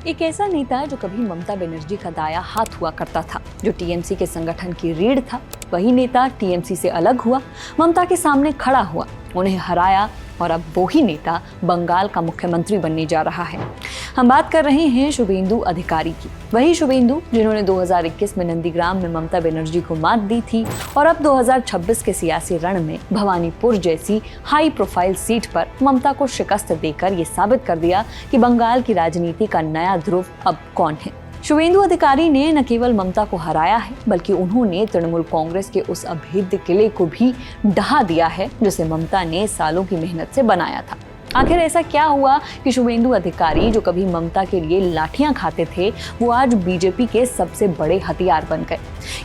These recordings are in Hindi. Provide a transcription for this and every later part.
एक ऐसा नेता जो कभी ममता बनर्जी का दाया हाथ हुआ करता था, जो टीएमसी के संगठन की रीढ़ था, वही नेता टीएमसी से अलग हुआ, ममता के सामने खड़ा हुआ, उन्हें हराया और अब वो ही नेता बंगाल का मुख्यमंत्री बनने जा रहा है। हम बात कर रहे हैं शुभेंदु अधिकारी की, वही शुभेंदु जिन्होंने 2021 में नंदीग्राम में ममता बनर्जी को मात दी थी और अब 2026 के सियासी रण में भवानीपुर जैसी हाई प्रोफाइल सीट पर ममता को शिकस्त देकर ये साबित कर दिया कि बंगाल की राजनीति का नया ध्रुव अब कौन है। शुभेंदु अधिकारी ने न केवल ममता को हराया है, बल्कि उन्होंने तृणमूल कांग्रेस के उस अभेद्य किले को भी ढहा दिया है जिसे ममता ने सालों की मेहनत से बनाया था। आखिर ऐसा क्या हुआ कि शुभेंदु अधिकारी, जो कभी ममता के लिए लाठियां खाते थे, वो आज बीजेपी के सबसे बड़े हथियार बन गए?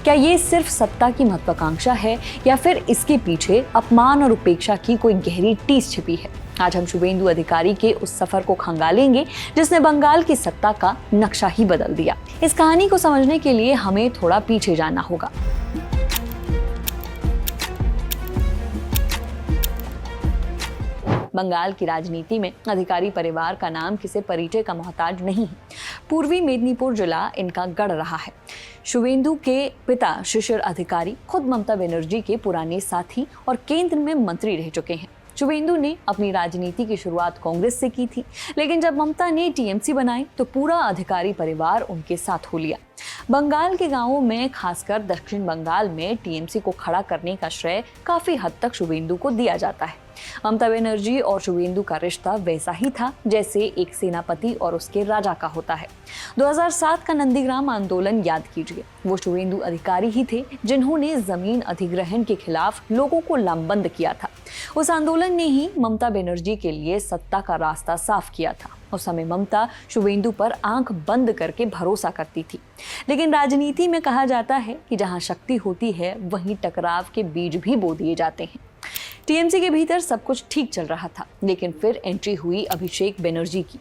क्या ये सिर्फ सत्ता की महत्वाकांक्षा है या फिर इसके पीछे अपमान और उपेक्षा की कोई गहरी टीस छिपी है? आज हम शुभेंदु अधिकारी के उस सफर को खंगालेंगे जिसने बंगाल की सत्ता का नक्शा ही बदल दिया। इस कहानी को समझने के लिए हमें थोड़ा पीछे जाना होगा। बंगाल की राजनीति में अधिकारी परिवार का नाम किसी परिचय का मोहताज नहीं है। पूर्वी मेदिनीपुर जिला इनका गढ़ रहा है। शुभेंदु के पिता शिशिर अधिकारी खुद ममता बनर्जी के पुराने साथी और केंद्र में मंत्री रह चुके हैं। शुभेंदु ने अपनी राजनीति की शुरुआत कांग्रेस से की थी, लेकिन जब ममता ने टीएमसी बनाई तो पूरा अधिकारी परिवार उनके साथ हो लिया। बंगाल के गांवों में, खासकर दक्षिण बंगाल में, टीएमसी को खड़ा करने का श्रेय काफी हद तक शुभेंदु को दिया जाता है। ममता बनर्जी और शुभेंदु का रिश्ता वैसा ही था जैसे एक सेनापति और उसके राजा का होता है। 2007 का नंदीग्राम आंदोलन याद कीजिए। वो शुभेंदु अधिकारी ही थे जिन्होंने जमीन अधिग्रहण के खिलाफ लोगों को लामबंद किया था। उस आंदोलन ने ही ममता बनर्जी के लिए सत्ता का रास्ता साफ किया था। उस समय ममता शुभेंदु पर आंख बंद करके भरोसा करती थी। लेकिन राजनीति में कहा जाता है कि जहां शक्ति होती है वहीं टकराव के बीज भी बो दिए जाते हैं। टीएमसी के भीतर सब कुछ ठीक चल रहा था, लेकिन फिर एंट्री हुई अभिषेक बनर्जी की।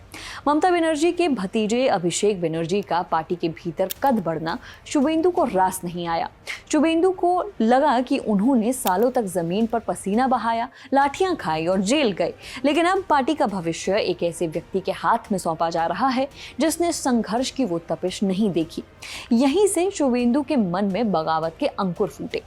ममता बनर्जी के भतीजे अभिषेक बनर्जी का पार्टी के भीतर कद बढ़ना शुभेंदु को रास नहीं आया। शुभेंदु को लगा कि उन्होंने सालों तक जमीन पर पसीना बहाया, लाठियां खाई और जेल गए, लेकिन अब पार्टी का भविष्य एक ऐसे व्यक्ति के हाथ में सौंपा जा रहा है जिसने संघर्ष की वो तपिश नहीं देखी। यहीं से शुभेंदु के मन में बगावत के अंकुर फूटे।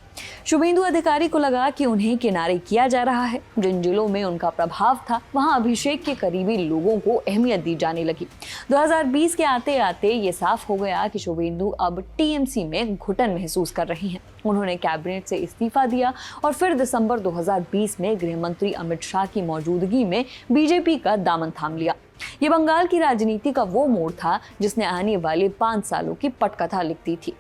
शुभेंदु अधिकारी को लगा कि उन्हें किनारे किया जा रहा है। जिन जिलों में उनका प्रभाव था, वहां अभिषेक के करीबी लोगों को अहमियत दी जाने लगी। 2020 के आते आते ये साफ हो गया कि शुभेंदु अब टीएमसी में घुटन महसूस कर रही हैं। उन्होंने कैबिनेट से इस्तीफा दिया और फिर दिसंबर 2020 में गृह मंत्री अमित शाह की मौजूदगी में बीजेपी का दामन थाम लिया। ये बंगाल की राजनीति का वो मोड़ था जिसने आने वाले 5 सालों की पटकथा लिखती थी।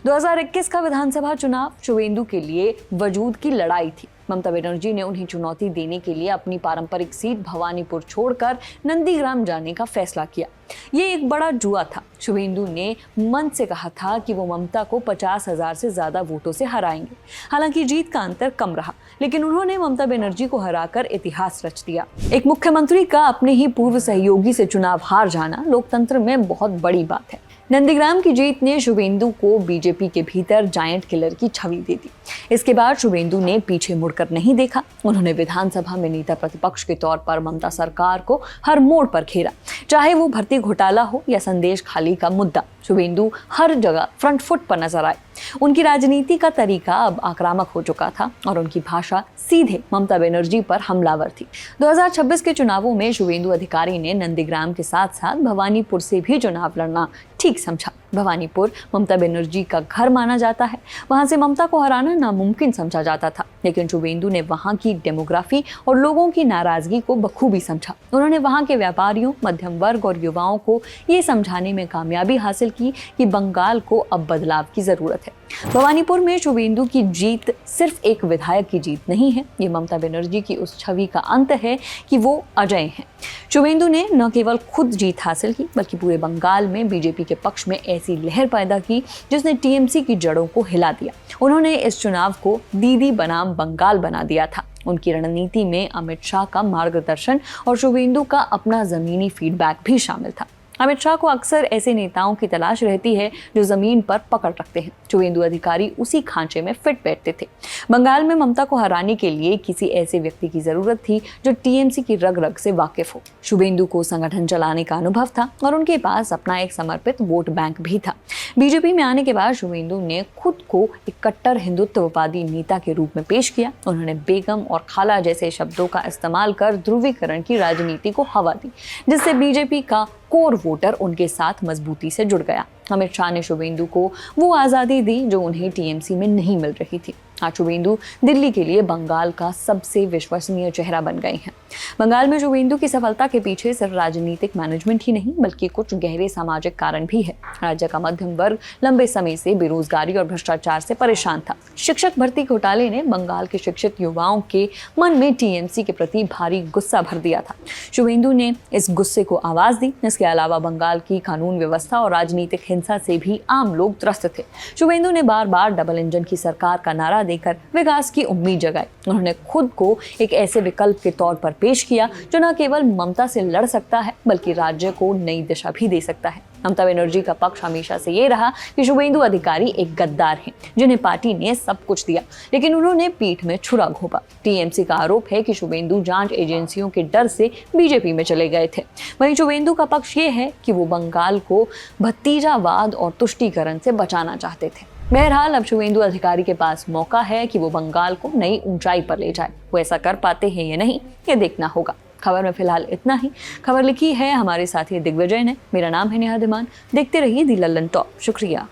2021 का विधानसभा चुनाव शुभेंदु के लिए वजूद की लड़ाई थी। ममता बनर्जी ने उन्हें चुनौती देने के लिए अपनी पारंपरिक सीट भवानीपुर छोड़कर नंदीग्राम जाने का फैसला किया। ये एक बड़ा जुआ था। शुभेंदु ने मन से कहा था कि वो ममता को 50,000 से ज्यादा वोटों से हराएंगे। हालांकि जीत का अंतर कम रहा, लेकिन उन्होंने ममता बनर्जी को हराकर इतिहास रच दिया। एक मुख्यमंत्री का अपने ही पूर्व सहयोगी से चुनाव हार जाना लोकतंत्र में बहुत बड़ी बात है। नंदीग्राम की जीत ने शुभेंदु को बीजेपी के भीतर जायंट किलर की छवि दे दी। इसके बाद शुभेंदु ने पीछे मुड़कर नहीं देखा। उन्होंने विधानसभा में नेता प्रतिपक्ष के तौर पर ममता सरकार को हर मोड़ पर घेरा, चाहे वो भर्ती घोटाला हो या संदेश खाली का मुद्दा। शुभेंदु हर जगह फ्रंट फुट पर नजर आए। उनकी राजनीति का तरीका अब आक्रामक हो चुका था और उनकी भाषा सीधे ममता बनर्जी पर हमलावर थी। 2026 के चुनावों में शुभेंदु अधिकारी ने नंदीग्राम के साथ साथ भवानीपुर से भी चुनाव लड़ना ठीक समझा। भवानीपुर ममता बनर्जी का घर माना जाता है, वहां से ममता को हराना नामुमकिन समझा जाता था, लेकिन शुभेंदु ने वहां की डेमोग्राफी और लोगों की नाराजगी को बखूबी समझा। उन्होंने वहां के व्यापारियों, मध्यम वर्ग और युवाओं को ये समझाने में कामयाबी हासिल की कि बंगाल को अब बदलाव की जरूरत है। भवानीपुर में शुभेंदु की जीत सिर्फ एक विधायक की जीत नहीं है, ये ममता बनर्जी की उस छवि का अंत है कि वो अजय हैं। शुभेंदु ने न केवल खुद जीत हासिल की, बल्कि पूरे बंगाल में बीजेपी के पक्ष में ऐसी लहर पैदा की जिसने टीएमसी की जड़ों को हिला दिया। उन्होंने इस चुनाव को दीदी बनाम बंगाल बना दिया था। उनकी रणनीति में अमित शाह का मार्गदर्शन और शुभेंदु का अपना जमीनी फीडबैक भी शामिल था। अमित शाह को अक्सर ऐसे नेताओं की तलाश रहती है जो जमीन पर पकड़ रखते हैं। शुवेंदु अधिकारी उसी खांचे में फिट बैठते थे। बंगाल में ममता को हराने के लिए किसी ऐसे व्यक्ति की जरूरत थी जो टीएमसी की रग रग से वाकिफ हो। शुवेंदु को संगठन चलाने का अनुभव था और उनके पास अपना एक समर्पित वोट बैंक भी था। बीजेपी में आने के बाद शुवेंदु ने खुद को एक कट्टर हिंदुत्ववादी नेता के रूप में पेश किया। उन्होंने बेगम और खाला जैसे शब्दों का इस्तेमाल कर ध्रुवीकरण की राजनीति को हवा दी, जिससे बीजेपी का कोर वोटर उनके साथ मजबूती से जुड़ गया। अमित शाह ने शुवेंदु को वो आज़ादी दी जो उन्हें टीएमसी में नहीं मिल रही थी। आज शुवेंदु दिल्ली के लिए बंगाल का सबसे विश्वसनीय चेहरा बन गए हैं। बंगाल में शुवेंदु की सफलता के पीछे सिर्फ राजनीतिक मैनेजमेंट ही नहीं बल्कि कुछ गहरे सामाजिक कारण भी है। राज्य का मध्यम वर्ग लंबे समय से बेरोजगारी और भ्रष्टाचार से परेशान था। शिक्षक भर्ती घोटाले ने बंगाल के शिक्षित युवाओं के मन में टीएमसी के प्रति भारी गुस्सा भर दिया था। शुवेंदु ने इस गुस्से को आवाज दी। इसके अलावा बंगाल की कानून व्यवस्था और राजनीतिक हिंसा से भी आम लोग त्रस्त थे। शुवेंदु ने बार बार डबल इंजन की सरकार का नारा देकर विकास की उम्मीद जगाई। उन्होंने खुद को एक ऐसे विकल्प के तौर पर पेश किया जो न केवल ममता से लड़ सकता है बल्कि राज्य को नई दिशा भी दे सकता है। ममता बनर्जी का पक्ष हमेशा से ये रहा कि शुवेंदु अधिकारी एक गद्दार हैं जिन्हें पार्टी ने सब कुछ दिया लेकिन उन्होंने पीठ में छुरा घोंपा। टीएमसी का आरोप है कि शुवेंदु जांच एजेंसियों के डर से बीजेपी में चले गए थे। वहीं शुवेंदु का पक्ष ये है कि वो बंगाल को भतीजावाद और तुष्टीकरण से बचाना चाहते थे। बहरहाल अब शुवेंदु अधिकारी के पास मौका है कि वो बंगाल को नई ऊंचाई पर ले जाए। वो ऐसा कर पाते हैं या नहीं, ये देखना होगा। खबर में फिलहाल इतना ही। खबर लिखी है हमारे साथी दिग्विजय ने। मेरा नाम है नेहा धीमान। देखते रहिए दी लल्लन टॉप। शुक्रिया।